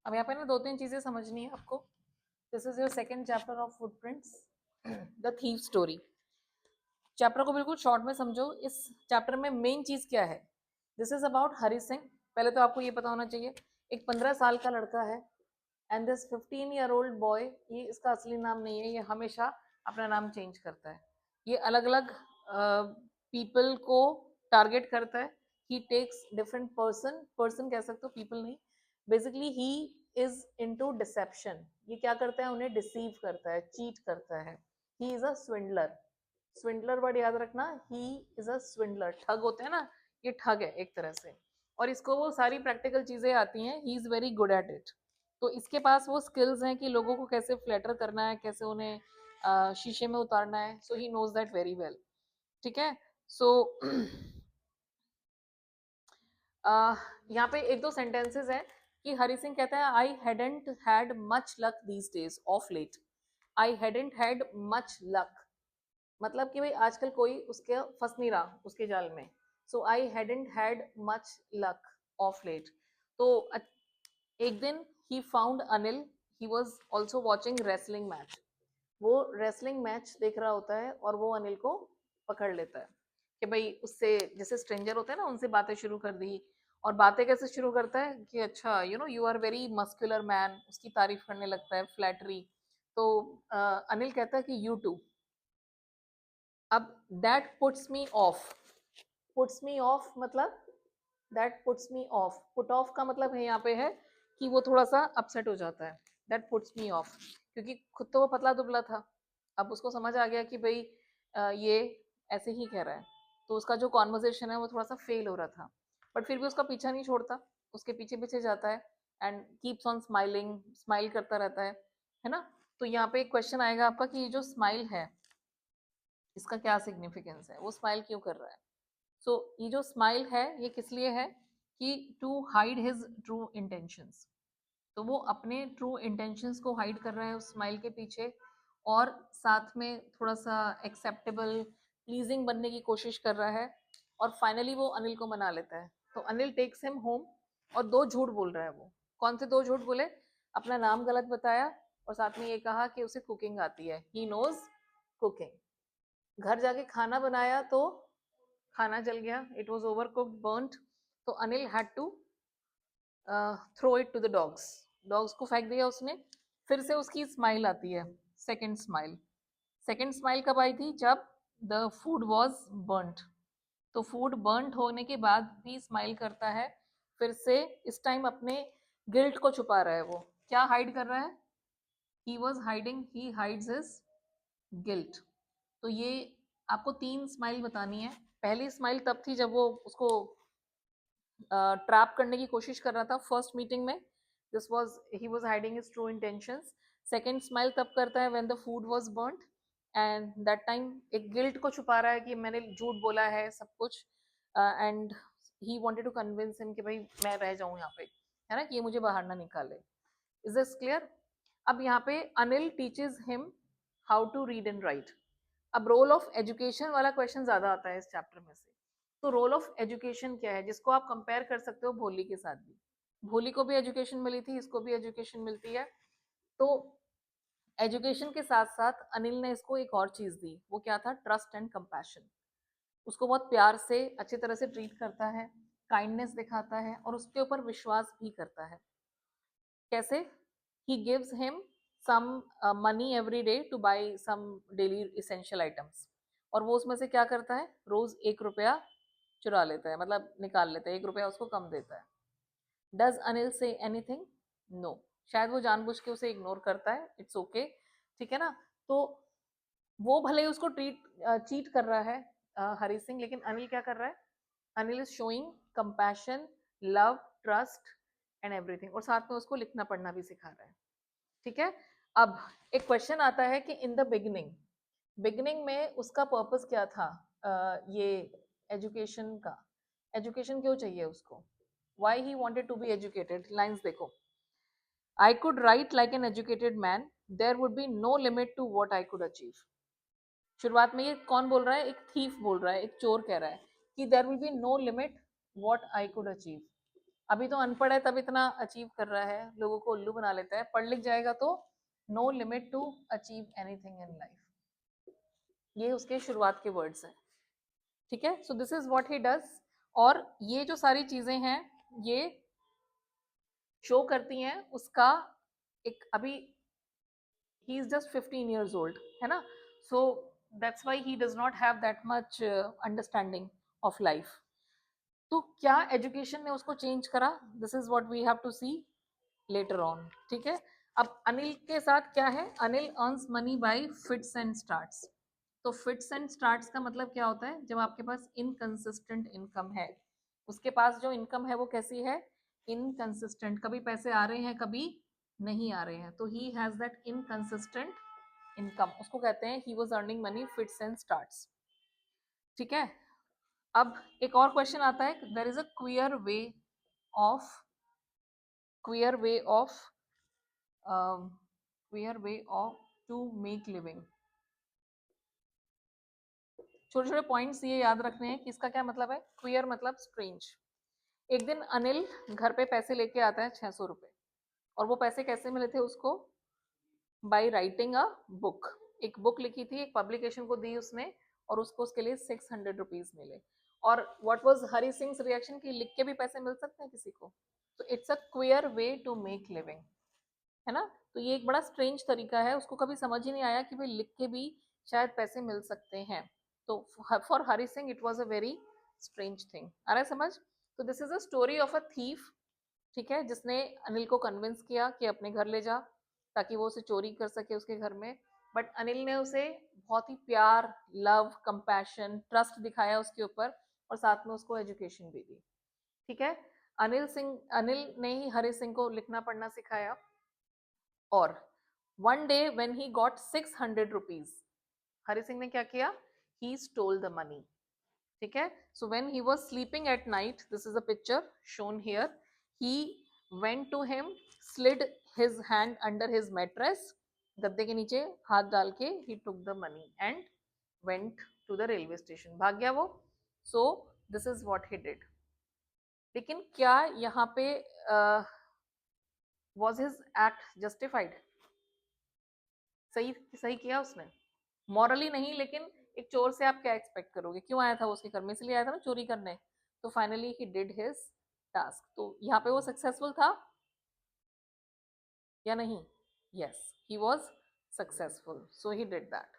अब यहाँ पे ना दो तीन चीजें समझनी है आपको. This is your second chapter of footprints, the thief story. Chapter को बिल्कुल शॉर्ट में समझो. इस चैप्टर में मेन चीज क्या है? This is about Hari Singh. पहले तो आपको ये पता होना चाहिए, एक 15 साल का लड़का है एंड दिस 15-year-old बॉय, ये इसका असली नाम नहीं है, ये हमेशा अपना नाम चेंज करता है. ये अलग अलग पीपल को टारगेट करता है. He takes different person, person कह सकते हो, पीपल नहीं. Basically he is into deception. ये क्या करता है? उन्हें डिसीव करता है, चीट करता है. He is a swindler. Swindler word याद रखना. He is a swindler. ठग होते हैं ना, ये ठग है एक तरह से. और इसको वो सारी प्रैक्टिकल चीजें आती हैं. He is very good at it. तो इसके पास वो स्किल्स हैं कि लोगों को कैसे फ्लैटर करना है, कैसे उन्हें शीशे में उतारना है. So he knows that very well. ठीक है. सो यहाँ पे एक दो सेंटेंसेस हैं कि हरी सिंह कहता है I hadn't had much luck these days of late. I hadn't had much luck मतलब कि भाई आजकल कोई उसके फंस नहीं रहा उसके जाल में. So I hadn't had much luck of late. तो एक दिन he found Anil. He was also watching wrestling match. वो रेसलिंग मैच देख रहा होता है और वो अनिल को पकड़ लेता है कि भाई उससे, जैसे स्ट्रेंजर होते हैं ना, उनसे बातें शुरू कर दी. और बातें कैसे शुरू करता है कि अच्छा you are very muscular man. उसकी तारीफ करने लगता है, फ्लैटरी. तो अनिल कहता है कि यू टू. अब that puts me off. Puts me off मतलब that puts me off. Put off का मतलब है यहाँ पे है कि वो थोड़ा सा अपसेट हो जाता है. दैट पुट्स मी ऑफ, क्योंकि खुद तो वो पतला दुबला था. अब उसको समझ आ गया कि भाई ये ऐसे ही कह रहा है. तो उसका जो कॉन्वर्जेशन है वो थोड़ा सा फेल हो रहा था. बट फिर भी उसका पीछा नहीं छोड़ता, उसके पीछे पीछे जाता है and keeps on smiling. Smile करता रहता है ना. तो यहाँ पे एक क्वेश्चन आएगा आपका कि ये जो स्माइल है इसका क्या सिग्निफिकेंस है, वो स्माइल क्यों कर रहा है. सो ये जो स्माइल है ये किस लिए है? कि to hide his true intentions. तो वो अपने ट्रू इंटेंशंस को हाइड कर रहा है उस स्माइल के पीछे. और साथ में थोड़ा सा एक्सेप्टेबल, प्लीजिंग बनने की कोशिश कर रहा है. और फाइनली वो अनिल को मना लेता है. तो अनिल टेक्स हिम होम. और दो झूठ बोल रहा है वो. कौन से दो झूठ बोले? अपना नाम गलत बताया और साथ में ये कहा कि उसे कुकिंग आती है, ही नोज कुकिंग. घर जाके खाना बनाया तो खाना जल गया, it was over cooked, burnt. तो Anil had to throw it to the dogs. Dogs को फेंक दिया उसने. फिर से उसकी स्माइल आती है, सेकेंड स्माइल. सेकेंड स्माइल कब आई थी? जब द फूड वॉज बर्न्ट. तो फूड बर्न्ट होने के बाद भी स्माइल करता है फिर से. इस टाइम अपने गिल्ट को छुपा रहा है वो. क्या हाइड कर रहा है? He was hiding, he hides his guilt. तो ये आपको तीन स्माइल बतानी है. पहली स्माइल तब थी जब वो उसको ट्रैप करने की कोशिश कर रहा था फर्स्ट मीटिंग में. This was, he was hiding his true intentions. Second smile तब करता है when the food was burned and that time एक गिल्ट को छुपा रहा है कि मैंने झूठ बोला है सब कुछ. And he wanted to convince him कि भाई मैं रह जाऊं यहाँ पे, है ना, कि ये मुझे बाहर ना निकाले. Is this clear? अब यहाँ पे Anil teaches him how to read and write. अब रोल ऑफ एजुकेशन वाला क्वेश्चन ज्यादा आता है इस चैप्टर में से. तो रोल ऑफ एजुकेशन क्या है, जिसको आप कंपेयर कर सकते हो भोली के साथ भी. भोली को भी एजुकेशन मिली थी, इसको भी एजुकेशन मिलती है. तो एजुकेशन के साथ साथ अनिल ने इसको एक और चीज दी. वो क्या था? Trust and compassion. उसको बहुत प्यार से, अच्छी तरह से ट्रीट करता है, काइंडनेस दिखाता है और उसके ऊपर विश्वास भी करता है. कैसे? He gives him some money every day to buy some daily essential items. और वो उसमें से क्या करता है? रोज 1 रुपया चुरा लेता है, मतलब निकाल लेता है. 1 रुपया उसको कम देता है. Does Anil say anything? No. शायद वो जानबूझ के उसे इग्नोर करता है. It's okay okay. ठीक है ना. तो वो भले ही उसको चीट कर रहा है हरी सिंह, लेकिन अनिल क्या कर रहा है? Anil is showing compassion, love, trust and everything. और साथ में उसको लिखना पढ़ना भी सिखा रहा है. ठीक है. अब एक क्वेश्चन आता है कि इन द बिगिनिंग, बिगिनिंग में उसका पर्पस क्या था ये एजुकेशन का. एजुकेशन क्यों चाहिए उसको? Why he wanted to be educated. Lines देखो. I could write like an educated man, there would be no limit to what I could achieve. शुरुआत में ये कौन बोल रहा है? एक थीफ बोल रहा है, एक चोर कह रहा है कि there will be no limit what I could achieve. अभी तो अनपढ़ है तब इतना अचीव कर रहा है, लोगों को उल्लू बना लेता है, पढ़ लिख जाएगा तो no limit to achieve anything in life. ये उसके शुरुआत के वर्ड्स हैं, ठीक है। So this is what he does. और ये जो सारी चीजें हैं ये शो करती हैं उसका एक, अभी he is just 15 years old, है ना। so that's why he does not have that much understanding of life। तो क्या एजुकेशन ने उसको चेंज करा, this is what we have to see later on, ठीक है। अब अनिल के साथ क्या है, Anil earns money by fits and starts. तो फिट्स एंड स्टार्ट्स का मतलब क्या होता है, जब आपके पास इनकंसिस्टेंट इनकम है, उसके पास जो इनकम है वो कैसी है, इनकंसिस्टेंट, कभी पैसे आ रहे हैं कभी नहीं आ रहे हैं, तो he has that inconsistent income, उसको कहते हैं he was earning money fits and starts, ठीक है। अब एक और क्वेश्चन आता है, there is a of queer way of queer way of to make living. छोटे छोटे पॉइंट्स ये याद रखने हैं कि इसका क्या मतलब है, क्वियर मतलब स्ट्रेंज। एक दिन अनिल घर पे पैसे लेके आता है 600 रुपए, और वो पैसे कैसे मिले थे उसको, बाई राइटिंग अ बुक। एक बुक लिखी थी, एक पब्लिकेशन को दी उसने, और उसको उसके लिए 600 रुपीज मिले। और what was Hari Singh reaction, की लिख के भी पैसे मिल सकते हैं किसी को, तो it's a queer way to make living, है ना। तो ये एक बड़ा स्ट्रेंज तरीका है, उसको कभी समझ ही नहीं आया कि भाई लिख के भी शायद पैसे मिल सकते हैं। तो for Hari Singh it was a very strange thing, आ रहा है समझ। तो this is a story of a thief, ठीक है, जिसने अनिल को कन्विंस किया कि अपने घर ले जा ताकि वो उसे चोरी कर सके उसके घर में। बट अनिल ने उसे बहुत ही प्यार, लव, कंपैशन, ट्रस्ट दिखाया उसके ऊपर, और साथ में उसको एजुकेशन भी दी, ठीक है। अनिल ने ही हरि सिंह को लिखना पढ़ना सिखाया। और one day when he got 600 rupees, Hari Singh ने क्या किया, ही स्टोल द मनी, ठीक है। So when he was sleeping at night, this is a picture shown here, he went to him, slid his hand under his mattress, गद्दे के नीचे हाथ डाल के he took the money and went to the railway station, भाग गया वो। So this is what he did. लेकिन क्या यहाँ पे वाज हिज एक्ट जस्टिफाइड, सही सही किया उसने, मॉरली नहीं, लेकिन एक चोर से आप क्या एक्सपेक्ट करोगे, क्यों आया था वो उसके घर में, इसलिए आया था ना चोरी करने। तो finally he did his task, तो यहाँ पे वो सक्सेसफुल था या नहीं, yes he was successful, so he did that.